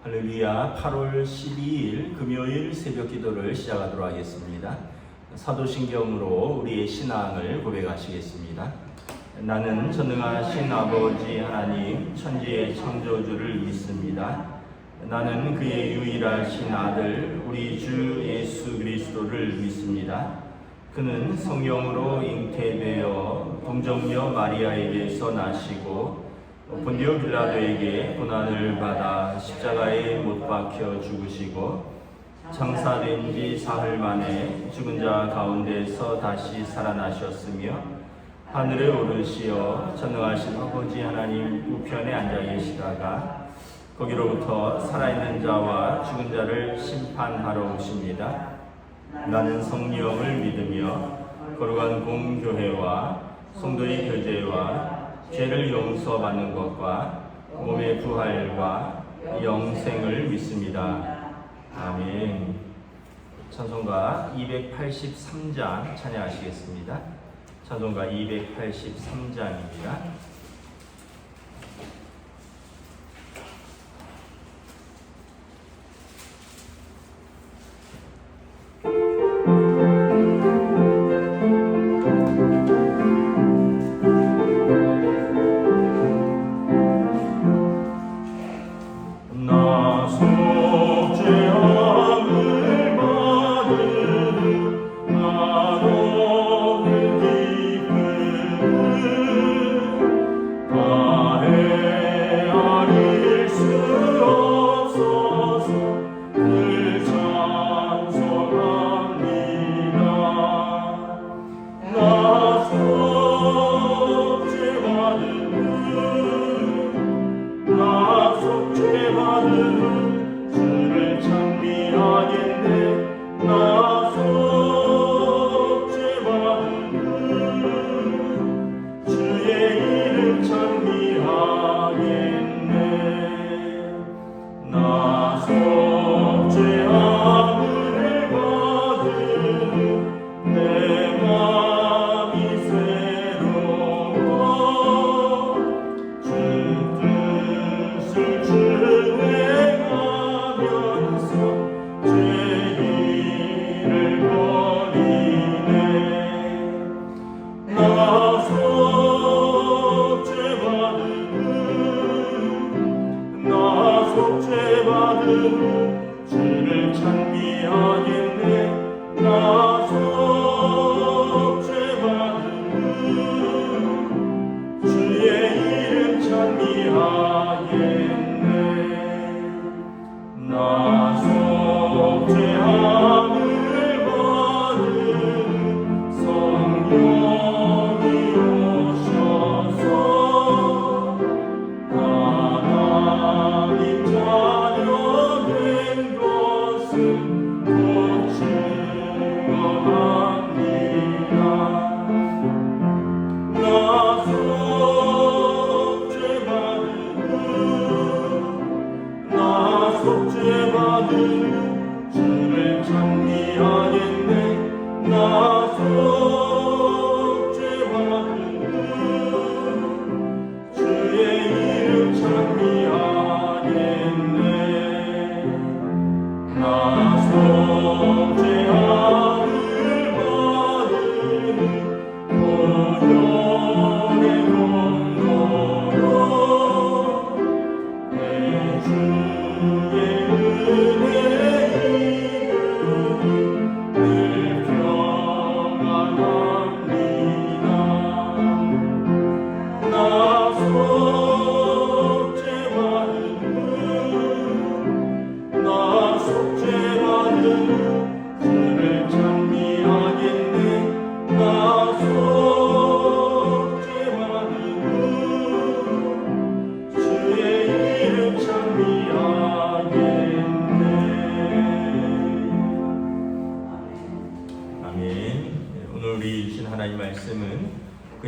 할렐루야. 8월 12일 금요일 새벽 기도를 시작하도록 하겠습니다. 사도신경으로 우리의 신앙을 고백하시겠습니다. 나는 전능하신 아버지 하나님 천지의 창조주를 믿습니다. 나는 그의 유일하신 아들 우리 주 예수 그리스도를 믿습니다. 그는 성령으로 잉태되어 동정녀 마리아에게서 나시고 본디오 빌라도에게 고난을 받아 십자가에 못 박혀 죽으시고 장사된 지 사흘 만에 죽은 자 가운데서 다시 살아나셨으며 하늘에 오르시어 전능하신 아버지 하나님 우편에 앉아 계시다가 거기로부터 살아있는 자와 죽은 자를 심판하러 오십니다. 나는 성령을 믿으며 거룩한 공교회와 성도의 교제와 죄를 용서받는 것과 몸의 부활과 영생을 믿습니다. 아멘. 찬송가 283장 찬양하시겠습니다. 찬송가 283장입니다.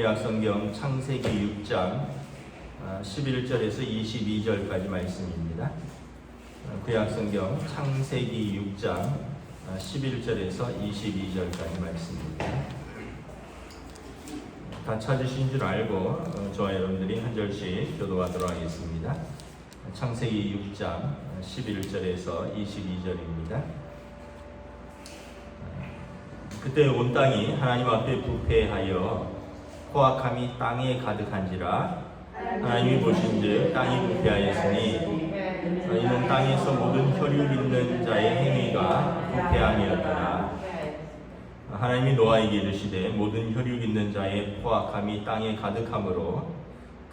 구약성경 창세기 6장 11절에서 22절까지 말씀입니다. 구약성경 창세기 6장 11절에서 22절까지 말씀입니다. 다 찾으신 줄 알고 저와 여러분들이 한 절씩 교도하도록 하겠습니다. 창세기 6장 11절에서 22절입니다. 그때 온 땅이 하나님 앞에 부패하여 포악함이 땅에 가득한지라. 하나님이 보신즉 땅이 부패하였으니 이는 땅에서 모든 혈육 있는 자의 행위가 부패함이었더라. 하나님이 노아에게 이르시되 모든 혈육 있는 자의 포악함이 땅에 가득함으로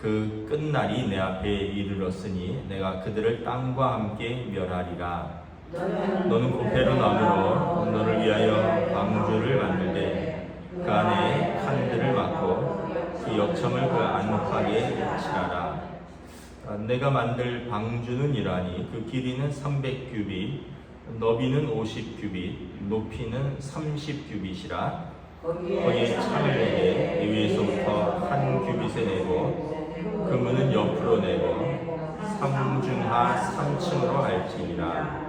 그 끝날이 내 앞에 이르렀으니 내가 그들을 땅과 함께 멸하리라. 너는 고페로 나무로 너를 위하여 방주를 만들되 그 안에 칸들을 막고 그 역청을 그 안목하게 칠하라. 내가 만들 방주는 이러하니 그 길이는 300규빗, 너비는 50규빗, 높이는 30규빗이라. 거기에 창을 내게 위에서부터 한 규빗에 내고 그 문은 옆으로 내고 상중하 3층으로 할지니라.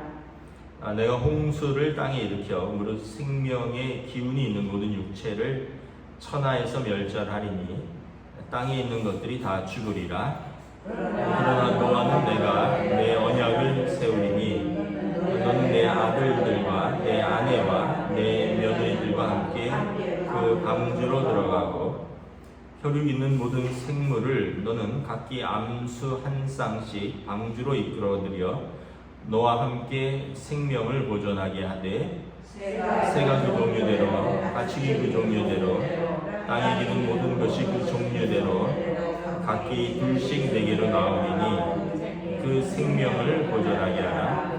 내가 홍수를 땅에 일으켜 무릇 생명의 기운이 있는 모든 육체를 천하에서 멸절하리니 땅에 있는 것들이 다 죽으리라. 그러나 노아는 내가 내 언약을 세우리니 너는 내 아들들과 내 아내와 내 며느리들과 함께 그 방주로 들어가고 혈육 있는 모든 생물을 너는 각기 암수 한 쌍씩 방주로 이끌어들여 너와 함께 생명을 보존하게 하되 새가 그 종류대로 가축이 그 종류대로 땅에 기는 모든 것이 그 종류대로 각기 둘씩 내게로 나오리니 그 생명을 보존하게 하라.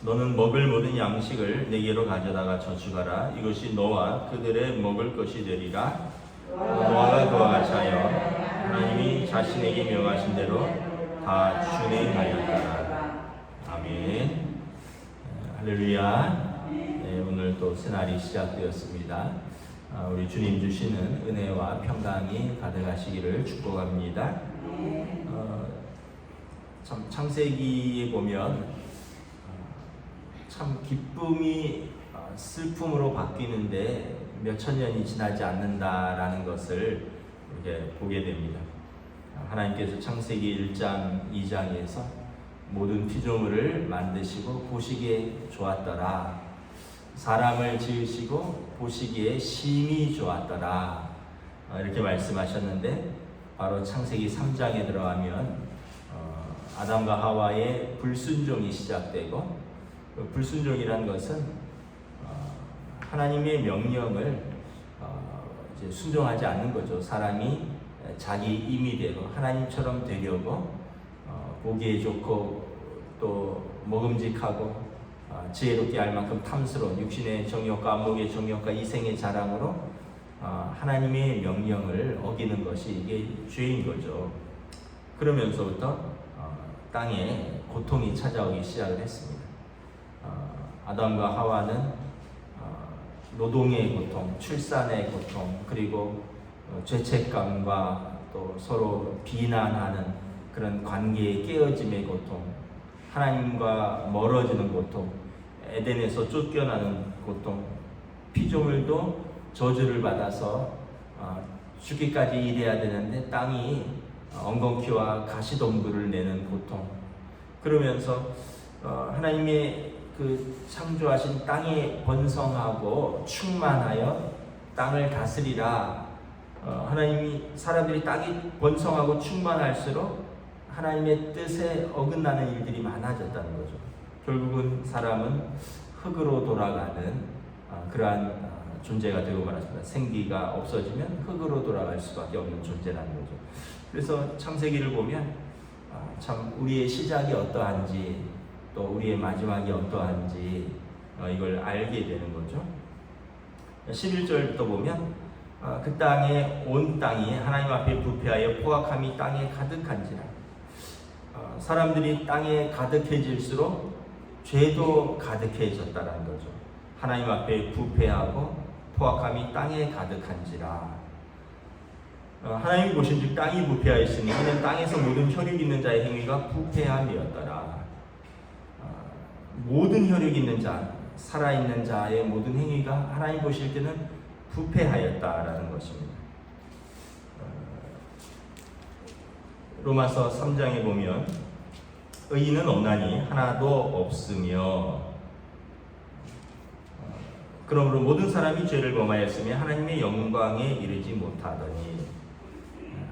너는 먹을 모든 양식을 내게로 가져다가 저축하라. 이것이 너와 그들의 먹을 것이 되리라. 노아가 그와 같이 하여 하나님이 자신에게 명하신 대로 다 준행하였다. 아멘. 할렐루야. 네, 오늘 또 새날이 시작되었습니다. 우리 주님 주시는 은혜와 평강이 가득하시기를 축복합니다. 참 창세기에 보면 참 기쁨이 슬픔으로 바뀌는데 몇천 년이 지나지 않는다라는 것을 이렇게 보게 됩니다. 하나님께서 창세기 1장, 2장에서 모든 피조물을 만드시고 보시기에 좋았더라. 사람을 지으시고 보시기에 심히 좋았더라. 이렇게 말씀하셨는데 바로 창세기 3장에 들어가면 아담과 하와의 불순종이 시작되고 그 불순종이란 것은 하나님의 명령을 이제 순종하지 않는 거죠. 사람이 자기 임의대로 하나님처럼 되려고 보기에 좋고 또 먹음직하고 지혜롭게 할 만큼 탐스러운 육신의 정욕과 안목의 정욕과 이생의 자랑으로 하나님의 명령을 어기는 것이 이게 죄인 거죠. 그러면서부터 땅에 고통이 찾아오기 시작을 했습니다. 아담과 하와는 노동의 고통, 출산의 고통, 그리고 죄책감과 또 서로 비난하는 그런 관계의 깨어짐의 고통, 하나님과 멀어지는 고통, 에덴에서 쫓겨나는 고통, 피조물도 저주를 받아서 죽기까지 일해야 되는데 땅이 엉겅퀴와 가시덤불을 내는 고통. 그러면서 하나님의 그 창조하신 땅에 번성하고 충만하여 땅을 다스리라. 하나님이 사람들이 땅이 번성하고 충만할수록 하나님의 뜻에 어긋나는 일들이 많아졌다는 거죠. 결국은 사람은 흙으로 돌아가는 그러한 존재가 되고 말았습니다. 생기가 없어지면 흙으로 돌아갈 수밖에 없는 존재라는 거죠. 그래서 창세기를 보면 참 우리의 시작이 어떠한지 또 우리의 마지막이 어떠한지 이걸 알게 되는 거죠. 11절부터 보면 그 땅에 온 땅이 하나님 앞에 부패하여 포악함이 땅에 가득한지라. 사람들이 땅에 가득해질수록 죄도 가득해졌다는 거죠. 하나님 앞에 부패하고 포악함이 땅에 가득한지라. 하나님이 보신즉 땅이 부패하였으니 이는 땅에서 모든 혈육 있는 자의 행위가 부패함이었더라. 모든 혈육 있는 자, 살아있는 자의 모든 행위가 하나님 보실 때는 부패하였다라는 것입니다. 로마서 3장에 보면 의인은 없나니 하나도 없으며 그러므로 모든 사람이 죄를 범하였으며 하나님의 영광에 이르지 못하더니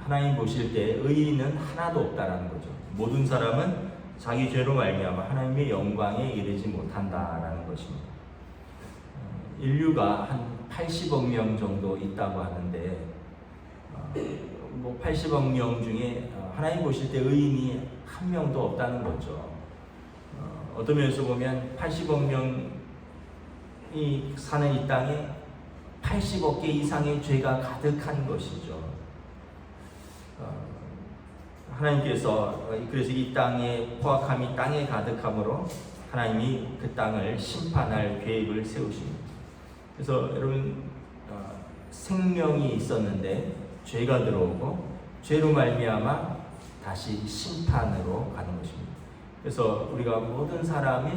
하나님 보실 때 의인은 하나도 없다라는 거죠. 모든 사람은 자기 죄로 말미암아 하나님의 영광에 이르지 못한다라는 것입니다. 인류가 한 80억 명 정도 있다고 하는데 80억 명 중에 하나님 보실 때 의인이 한 명도 없다는 거죠. 어떤 면에서 보면 80억 명이 사는 이 땅에 80억 개 이상의 죄가 가득한 것이죠. 하나님께서 그래서 이 땅의 포악함이 땅에 가득함으로 하나님이 그 땅을 심판할 계획을 세우십니다. 그래서 여러분 생명이 있었는데 죄가 들어오고 죄로 말미암아 다시 심판으로 가는 것입니다. 그래서 우리가 모든 사람이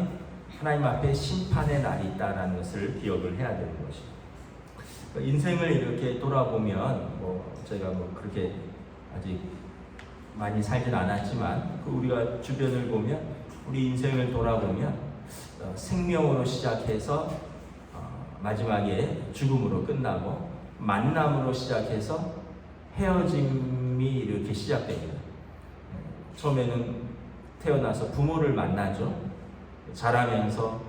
하나님 앞에 심판의 날이 있다라는 것을 기억을 해야 되는 것입니다. 인생을 이렇게 돌아보면 저희가 그렇게 아직 많이 살진 않았지만 우리가 주변을 보면 우리 인생을 돌아보면 생명으로 시작해서 마지막에 죽음으로 끝나고 만남으로 시작해서 헤어짐이 이렇게 시작됩니다. 처음에는 태어나서 부모를 만나죠. 자라면서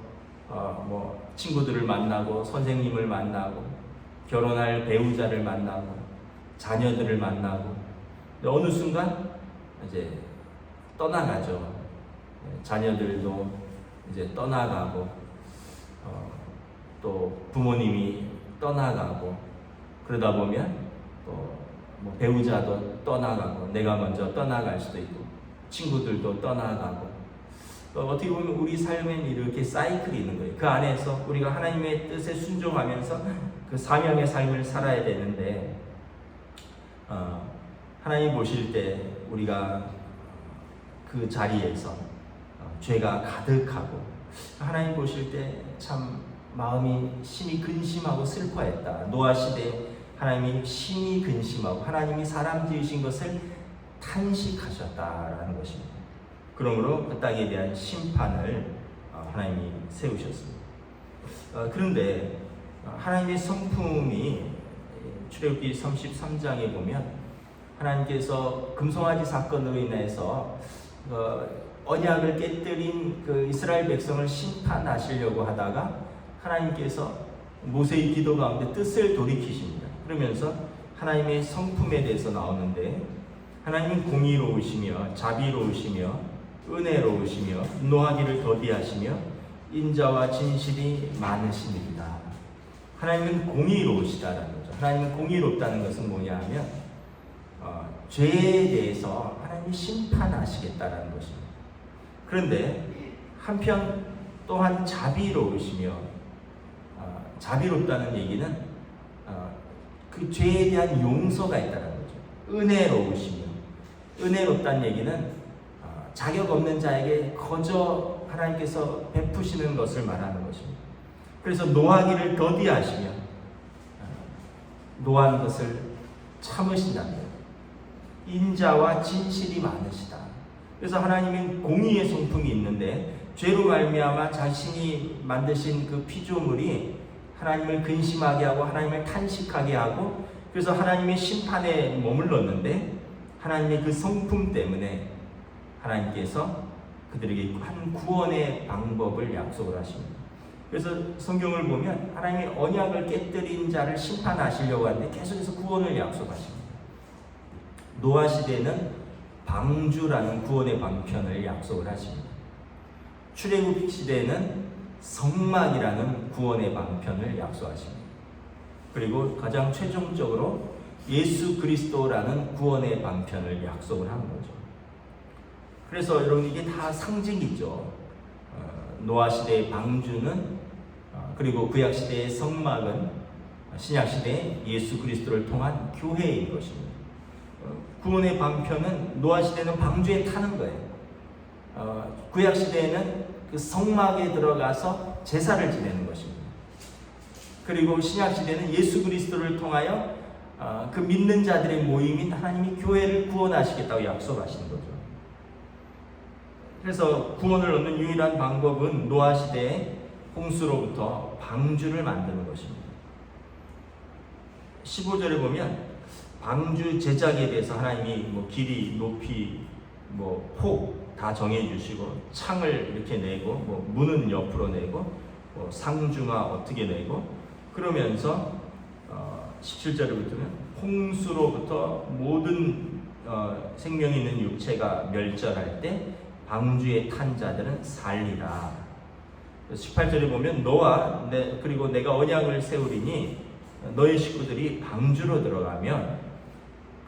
친구들을 만나고 선생님을 만나고 결혼할 배우자를 만나고 자녀들을 만나고 어느 순간 이제 떠나가죠. 자녀들도 이제 떠나가고 또 부모님이 떠나가고 그러다 보면 또 배우자도 떠나가고 내가 먼저 떠나갈 수도 있고 친구들도 떠나가고 어떻게 보면 우리 삶엔 이렇게 사이클이 있는 거예요. 그 안에서 우리가 하나님의 뜻에 순종하면서 그 사명의 삶을 살아야 되는데 하나님 보실 때 우리가 그 자리에서 죄가 가득하고 하나님 보실 때 참 마음이 심히 근심하고 슬퍼했다. 노아 시대에 하나님이 심히 근심하고 하나님이 사람 지으신 것을 탄식하셨다라는 것입니다. 그러므로 그 땅에 대한 심판을 하나님이 세우셨습니다. 그런데 하나님의 성품이 출애굽기 33장에 보면 하나님께서 금송아지 사건으로 인해서 언약을 깨뜨린 그 이스라엘 백성을 심판하시려고 하다가 하나님께서 모세의 기도 가운데 뜻을 돌이키십니다. 그러면서 하나님의 성품에 대해서 나오는데 하나님은 공의로우시며 자비로우시며 은혜로우시며 노하기를 더디하시며 인자와 진실이 많으시니이다. 하나님은 공의로우시다라는 거죠. 하나님은 공의롭다는 것은 뭐냐 하면 죄에 대해서 하나님이 심판하시겠다라는 것입니다. 그런데 한편 또한 자비로우시며 자비롭다는 얘기는 그 죄에 대한 용서가 있다는 거죠. 은혜로우시며 은혜롭다는 얘기는 자격 없는 자에게 거저 하나님께서 베푸시는 것을 말하는 것입니다. 그래서 노하기를 더디하시며 노한 것을 참으신다는 거예요. 인자와 진실이 많으시다. 그래서 하나님은 공의의 성품이 있는데 죄로 말미암아 자신이 만드신 그 피조물이 하나님을 근심하게 하고 하나님을 탄식하게 하고 그래서 하나님의 심판에 머물렀는데 하나님의 그 성품 때문에 하나님께서 그들에게 한 구원의 방법을 약속을 하십니다. 그래서 성경을 보면 하나님의 언약을 깨뜨린 자를 심판하시려고 하는데 계속해서 구원을 약속하십니다. 노아 시대는 방주라는 구원의 방편을 약속을 하십니다. 출애굽 시대는 성막이라는 구원의 방편을 약속하십니다. 그리고 가장 최종적으로 예수 그리스도라는 구원의 방편을 약속을 하는 거죠. 그래서 여러분 이게 다 상징이죠. 노아 시대의 방주는 그리고 구약 시대의 성막은 신약 시대의 예수 그리스도를 통한 교회인 것입니다. 구원의 방편은 노아 시대는 방주에 타는 거예요. 구약 시대에는 그 성막에 들어가서 제사를 지내는 것입니다. 그리고 신약 시대는 예수 그리스도를 통하여 그 믿는 자들의 모임인 하나님이 교회를 구원하시겠다고 약속하시는 거죠. 그래서 구원을 얻는 유일한 방법은 노아 시대에 홍수로부터 방주를 만드는 것입니다. 15절에 보면 방주 제작에 대해서 하나님이 뭐 길이, 높이, 뭐 폭 다 정해 주시고 창을 이렇게 내고 뭐 문은 옆으로 내고 뭐 상중하 어떻게 내고 그러면서 17절부터는 홍수로부터 모든 생명이 있는 육체가 멸절할 때 방주에 탄 자들은 살리라. 18절에 보면 너와 그리고 내가 언약을 세우리니 너의 식구들이 방주로 들어가면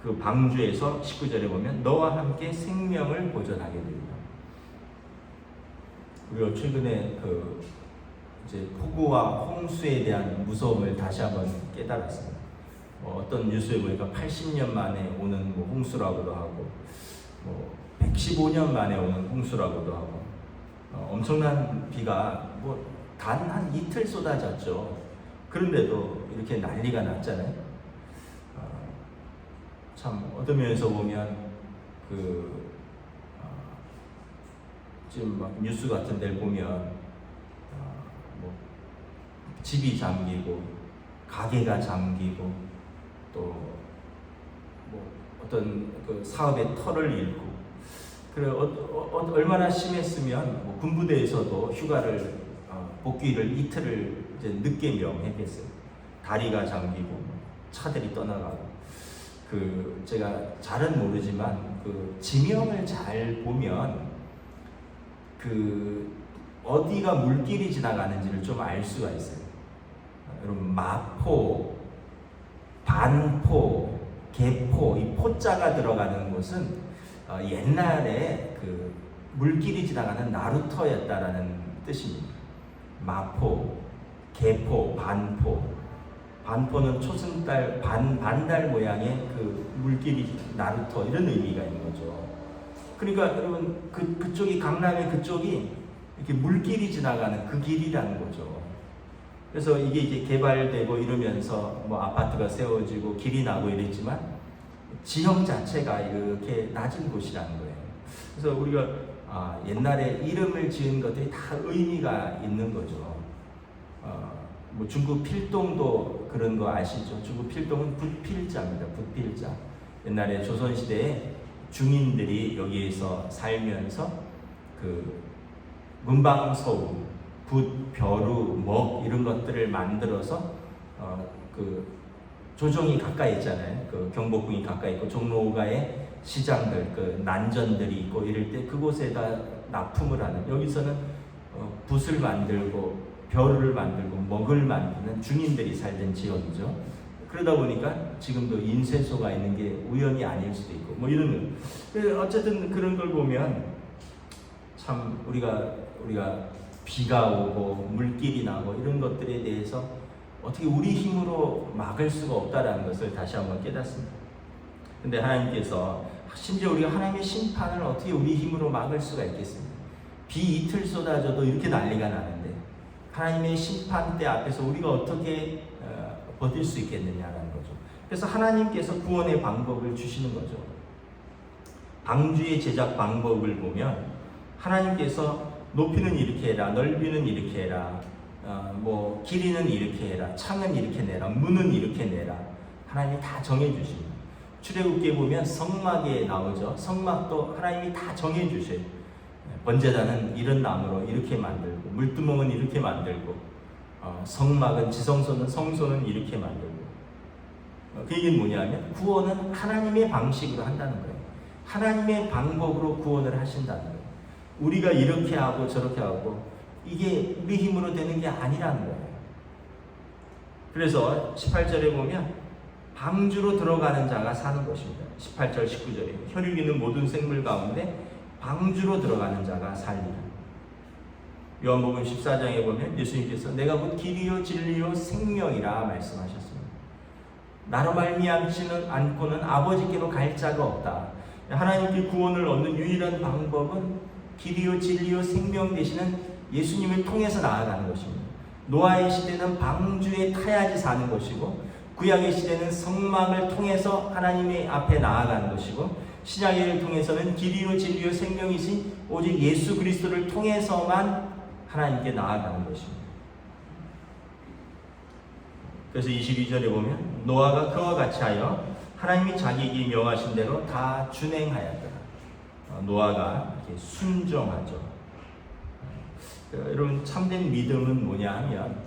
그 방주에서 19절에 보면 너와 함께 생명을 보존하게 됩니다. 우리가 최근에 이제 폭우와 홍수에 대한 무서움을 다시 한번 깨달았습니다. 어떤 뉴스에 보니까 80년 만에 오는 뭐 홍수라고도 하고, 뭐 115년 만에 오는 홍수라고도 하고, 엄청난 비가 뭐 단 한 이틀 쏟아졌죠. 그런데도 이렇게 난리가 났잖아요. 참 어떤 면에서 보면 지금 막 뉴스 같은 데를 보면 뭐 집이 잠기고 가게가 잠기고 또 뭐 어떤 그 사업의 터를 잃고 그래 얼마나 심했으면 뭐 군부대에서도 휴가를 복귀를 이틀을 이제 늦게 명했겠어요. 다리가 잠기고 차들이 떠나가고 제가 잘은 모르지만 지명을 잘 보면 어디가 물길이 지나가는지를 좀 알 수가 있어요. 여러분 마포, 반포, 개포 이 포자가 들어가는 곳은 옛날에 물길이 지나가는 나루터였다라는 뜻입니다. 마포, 개포, 반포. 반포는 초승달, 반달 모양의 물길이 나루터 이런 의미가 있는 거죠. 그러니까 여러분 그쪽이 강남의 그쪽이 이렇게 물길이 지나가는 그 길이라는 거죠. 그래서 이게 이제 개발되고 이러면서 뭐 아파트가 세워지고 길이 나고 이랬지만 지형 자체가 이렇게 낮은 곳이라는 거예요. 그래서 우리가 옛날에 이름을 지은 것들이 다 의미가 있는 거죠. 뭐 중국 필동도 그런 거 아시죠? 중국 필동은 붓필자입니다. 붓필자. 옛날에 조선시대에 중인들이 여기에서 살면서 문방서우, 붓, 벼루, 먹 이런 것들을 만들어서 조정이 가까이 있잖아요. 경복궁이 가까이 있고 종로가에 시장들, 난전들이 있고 이럴 때 그곳에다 납품을 하는 여기서는 붓을 만들고 벼루를 만들고 먹을 만드는 중인들이 살던 지역이죠. 그러다 보니까 지금도 인쇄소가 있는 게 우연이 아닐 수도 있고 뭐 이런 어쨌든 그런 걸 보면 참 우리가 비가 오고 물길이 나고 이런 것들에 대해서 어떻게 우리 힘으로 막을 수가 없다라는 것을 다시 한번 깨닫습니다. 근데 하나님께서 심지어 우리가 하나님의 심판을 어떻게 우리 힘으로 막을 수가 있겠습니까? 비 이틀 쏟아져도 이렇게 난리가 나는데 하나님의 심판대 앞에서 우리가 어떻게 버틸 수 있겠느냐라는 거죠. 그래서 하나님께서 구원의 방법을 주시는 거죠. 방주의 제작 방법을 보면 하나님께서 높이는 이렇게 해라, 넓이는 이렇게 해라, 뭐 길이는 이렇게 해라, 창은 이렇게 내라, 문은 이렇게 내라. 하나님이 다 정해주십니다. 출애굽기에 보면 성막에 나오죠. 성막도 하나님이 다 정해주셔요. 번제단은 이런 나무로 이렇게 만들고, 물두멍은 이렇게 만들고, 성막은 지성소는 성소는 이렇게 만들고. 그 얘기는 뭐냐면 구원은 하나님의 방식으로 한다는 거예요. 하나님의 방법으로 구원을 하신다는 거예요. 우리가 이렇게 하고 저렇게 하고 이게 우리 힘으로 되는 게 아니라는 거예요. 그래서 18절에 보면 방주로 들어가는 자가 사는 것입니다. 18절 19절에 혈육 있는 모든 생물 가운데 방주로 들어가는 자가 살리라. 요한복음 14장에 보면 예수님께서 내가 곧 길이요 진리요 생명이라 말씀하셨습니다. 나로 말미암지는 않고는 아버지께로 갈 자가 없다. 하나님께 구원을 얻는 유일한 방법은 길이요 진리요 생명 되시는 예수님을 통해서 나아가는 것입니다. 노아의 시대는 방주에 타야지 사는 것이고 구약의 시대는 성막을 통해서 하나님의 앞에 나아가는 것이고 신약을 통해서는 길이요 진리요 생명이신 오직 예수 그리스도를 통해서만 하나님께 나아가는 것입니다. 그래서 22절에 보면 노아가 그와 같이 하여 하나님이 자기에게 명하신 대로 다 준행하였더라. 노아가 이렇게 순종하죠. 여러분, 참된 믿음은 뭐냐 하면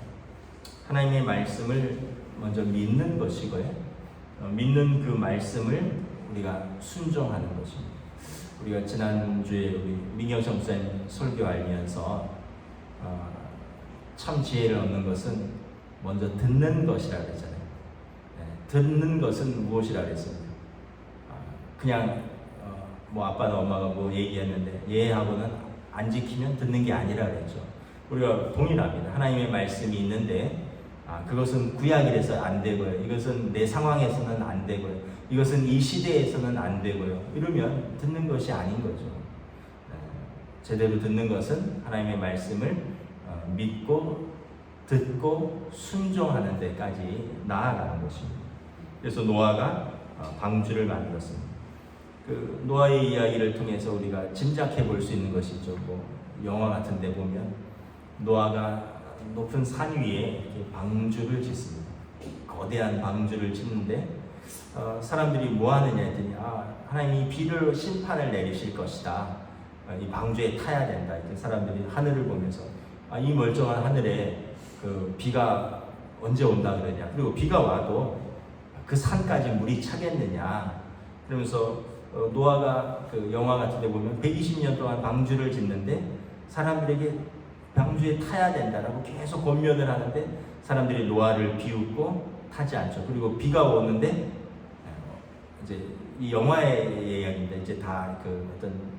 하나님의 말씀을 먼저 믿는 것이고요. 믿는 그 말씀을 우리가 순종하는 것입니다. 우리가 지난주에 우리 민경성 목사님 설교 알면서 참 지혜를 얻는 것은 먼저 듣는 것이라 그랬잖아요. 듣는 것은 무엇이라 그랬습니까? 그냥 뭐 아빠나 엄마가 뭐 얘기했는데 얘하고는 안 지키면 듣는 게 아니라 그랬죠. 우리가 동일합니다. 하나님의 말씀이 있는데 그것은 구약이라서 안 되고요. 이것은 내 상황에서는 안 되고요. 이것은 이 시대에서는 안 되고요. 이러면 듣는 것이 아닌 거죠. 제대로 듣는 것은 하나님의 말씀을 믿고 듣고 순종하는 데까지 나아가는 것입니다. 그래서 노아가 방주를 만들었습니다. 그 노아의 이야기를 통해서 우리가 짐작해 볼 수 있는 것이죠. 뭐 영화 같은 데 보면 노아가 높은 산 위에 이렇게 방주를 짓습니다. 거대한 방주를 짓는데 사람들이 뭐 하느냐 했더니 하나님이 비를 심판을 내리실 것이다. 이 방주에 타야 된다. 이렇게 사람들이 하늘을 보면서 이 멀쩡한 하늘에 그 비가 언제 온다 그러냐. 그리고 비가 와도 그 산까지 물이 차겠느냐. 그러면서 노아가 그 영화 같은 데 보면 120년 동안 방주를 짓는데 사람들에게 방주에 타야 된다라고 계속 권면을 하는데 사람들이 노아를 비웃고 타지 않죠. 그리고 비가 오는데 이제 이 영화의 이야기인데 이제 다 그 어떤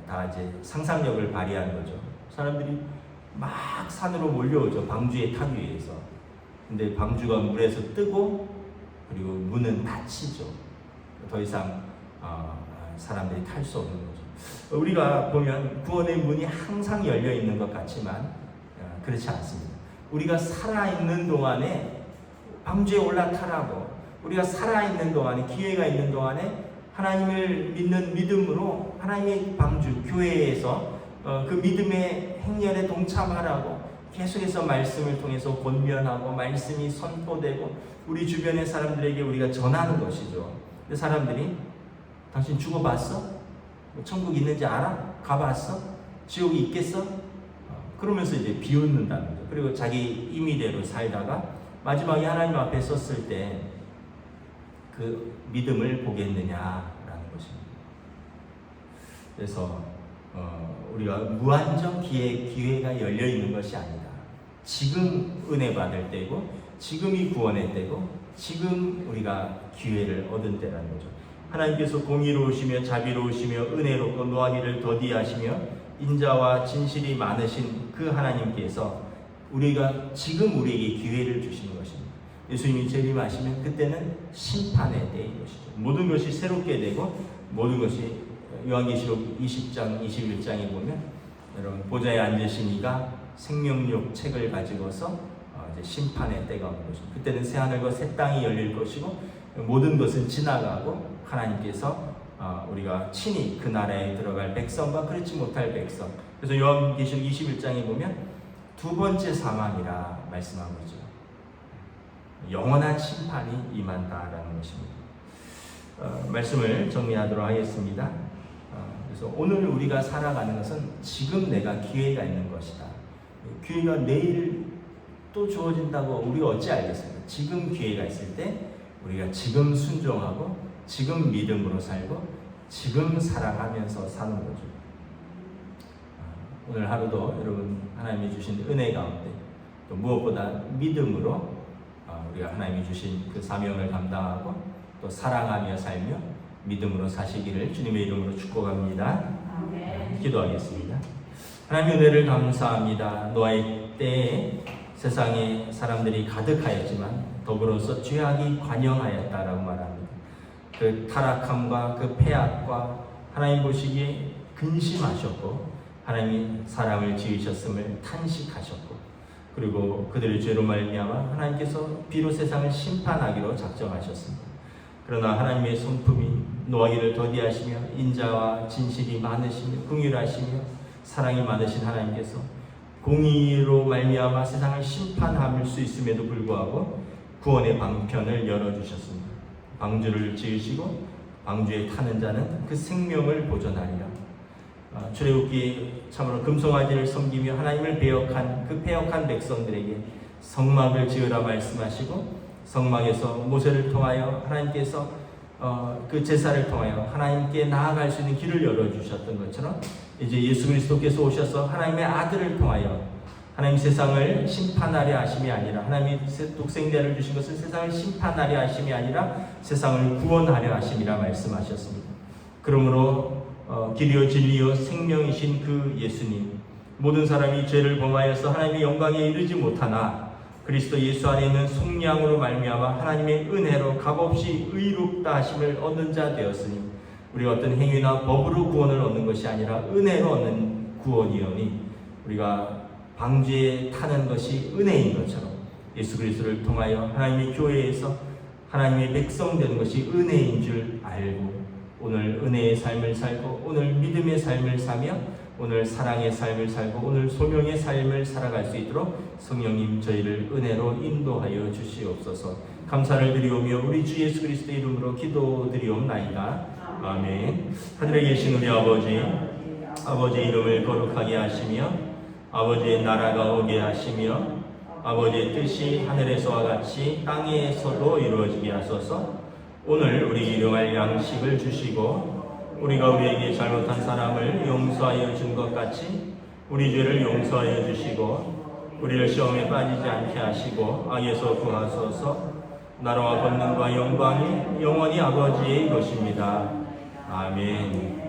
다 이제 상상력을 발휘한 거죠. 사람들이 막 산으로 몰려오죠. 방주에 타기 위해서. 근데 방주가 물에서 뜨고 그리고 문은 닫히죠. 더 이상 사람들이 탈 수 없는 거죠. 우리가 보면 구원의 문이 항상 열려 있는 것 같지만 그렇지 않습니다. 우리가 살아있는 동안에 방주에 올라타라고, 우리가 살아있는 동안에, 기회가 있는 동안에 하나님을 믿는 믿음으로 하나님의 방주, 교회에서 그 믿음의 행렬에 동참하라고 계속해서 말씀을 통해서 권면하고 말씀이 선포되고 우리 주변의 사람들에게 우리가 전하는 것이죠. 근데 사람들이 당신 죽어봤어? 천국 있는지 알아? 가봤어? 지옥이 있겠어? 그러면서 이제 비웃는다는 거죠. 그리고 자기 임의대로 살다가 마지막에 하나님 앞에 섰을 때 그 믿음을 보겠느냐라는 것입니다. 그래서 우리가 무한정 기회가 열려 있는 것이 아니다. 지금 은혜 받을 때고, 지금이 구원의 때고, 지금 우리가 기회를 얻은 때라는 거죠. 하나님께서 공의로우시며 자비로우시며 은혜롭고 노하기를 더디하시며 인자와 진실이 많으신 그 하나님께서 우리가 지금 우리에게 기회를 주시는 것입니다. 예수님이 재림하시면 그때는 심판의 때인 것이죠. 모든 것이 새롭게 되고 모든 것이 요한계시록 20장, 21장에 보면 여러분 보좌에 앉으신 이가 생명록 책을 가지고서 이제 심판의 때가 오는 것입니다. 그때는 새 하늘과 새 땅이 열릴 것이고 모든 것은 지나가고 하나님께서 우리가 친히 그 나라에 들어갈 백성과 그렇지 못할 백성. 그래서 요한계시록 21장에 보면 두 번째 사망이라 말씀하고 있죠. 영원한 심판이 임한다라는 것입니다. 말씀을 정리하도록 하겠습니다. 그래서 오늘 우리가 살아가는 것은 지금 내가 기회가 있는 것이다. 기회가 내일 또 주어진다고 우리가 어찌 알겠습니까? 지금 기회가 있을 때 우리가 지금 순종하고 지금 믿음으로 살고 지금 사랑하면서 사는 거죠. 오늘 하루도 여러분 하나님이 주신 은혜 가운데 또 무엇보다 믿음으로 우리가 하나님이 주신 그 사명을 감당하고 또 사랑하며 살며 믿음으로 사시기를 주님의 이름으로 축복합니다. 기도하겠습니다. 하나님의 은혜를 감사합니다. 노아의 때에 세상에 사람들이 가득하였지만 더불어서 죄악이 관영하였다라고 말합니다. 그 타락함과 그 패악과 하나님 보시기에 근심하셨고 하나님이 사람을 지으셨음을 탄식하셨고 그리고 그들의 죄로 말미암아 하나님께서 비로 세상을 심판하기로 작정하셨습니다. 그러나 하나님의 성품이 노하기를 더디하시며 인자와 진실이 많으시며 긍휼하시며 사랑이 많으신 하나님께서 공의로 말미암아 세상을 심판할 수 있음에도 불구하고 구원의 방편을 열어주셨습니다. 방주를 지으시고 방주에 타는 자는 그 생명을 보존하리라. 출애굽기 참으로 금송아지를 섬기며 하나님을 배역한 그 배역한 백성들에게 성막을 지으라 말씀하시고 성막에서 모세를 통하여 하나님께서 그 제사를 통하여 하나님께 나아갈 수 있는 길을 열어주셨던 것처럼 이제 예수 그리스도께서 오셔서 하나님의 아들을 통하여 하나님 세상을 심판하려 하심이 아니라 하나님이 독생자를 주신 것은 세상을 심판하려 하심이 아니라 세상을 구원하려 하심이라 말씀하셨습니다. 그러므로 길이요 진리요 생명이신 그 예수님, 모든 사람이 죄를 범하여서 하나님의 영광에 이르지 못하나 그리스도 예수 안에 있는 속량으로 말미암아 하나님의 은혜로 값없이 의롭다 하심을 얻는 자 되었으니 우리가 어떤 행위나 법으로 구원을 얻는 것이 아니라 은혜로 얻는 구원이오니 우리가 방주에 타는 것이 은혜인 것처럼 예수 그리스도를 통하여 하나님의 교회에서 하나님의 백성 되는 것이 은혜인 줄 알고 오늘 은혜의 삶을 살고 오늘 믿음의 삶을 사며 오늘 사랑의 삶을 살고 오늘 소명의 삶을 살아갈 수 있도록 성령님 저희를 은혜로 인도하여 주시옵소서. 감사를 드리오며 우리 주 예수 그리스도의 이름으로 기도드리옵나이다. 아멘. 하늘에 계신 우리 아버지의 이름을 거룩하게 하시며 아버지의 나라가 오게 하시며 아버지의 뜻이 하늘에서와 같이 땅에서도 이루어지게 하소서. 오늘 우리 일용할 양식을 주시고 우리가 우리에게 잘못한 사람을 용서하여 준 것 같이 우리 죄를 용서하여 주시고 우리를 시험에 빠지지 않게 하시고 악에서 구하소서. 나라와 권능과 영광이 영원히 아버지의 것입니다. 아멘.